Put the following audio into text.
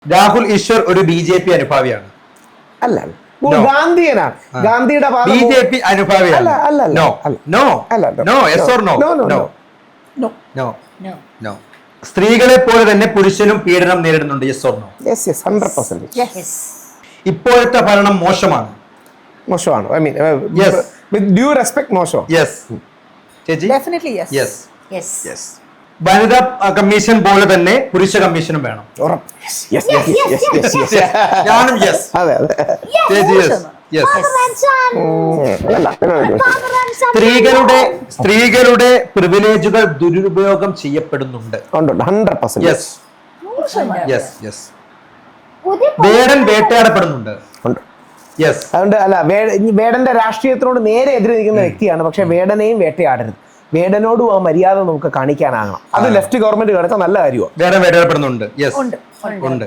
രാഹുൽ ഈശ്വർ ഒരു BJP അനുഭാവിയാണ്. അല്ല ഗാന്ധിയനാണ്. ഗാന്ധിയുടെ BJP അനുഭാവിയാണ്. No no no yes or no no no no. സ്ത്രീകളെ പോലെ തന്നെ പുരുഷനും പീഡനം നേരിടുന്നുണ്ട്. Yes or no? Yes yes 100%. ഇപ്പോഴത്തെ ഭരണം മോശമാണ്. മോശമാണ്. I mean with due respect മോശം. യെസ് ചേച്ചി? Definitely yes. Yes Yes. Yes. വനിതാ കമ്മീഷൻ പോലെ തന്നെ പുരുഷ കമ്മീഷനും വേണം. ഞാനും യെസ്. അതെ അതെ. ചേച്ചി യെസ് യെസ്. സ്ത്രീകളുടെ പ്രിവിലേജുകൾ ദുരുപയോഗം ചെയ്യപ്പെടുന്നുണ്ട്. 100%. Yes yes yes. വേടൻ വേട്ടയാടപ്പെടുന്നുണ്ട്. യെസ്. അതുകൊണ്ട് അല്ല വേടന്റെ രാഷ്ട്രീയത്തിനോട് നേരെ എതിരെ നിൽക്കുന്ന വ്യക്തിയാണ്. പക്ഷെ വേടനെയും വേട്ടയാടരുത്. വേടനോടും ആ മര്യാദ നമുക്ക് കാണിക്കാനാകണം. അത് ലെഫ്റ്റ് ഗവൺമെന്റ് കാണിച്ചാൽ നല്ല കാര്യമാണ്. വേടൻ വേട്ടയാടപ്പെടുന്നുണ്ട്. യെസ് ഉണ്ട്.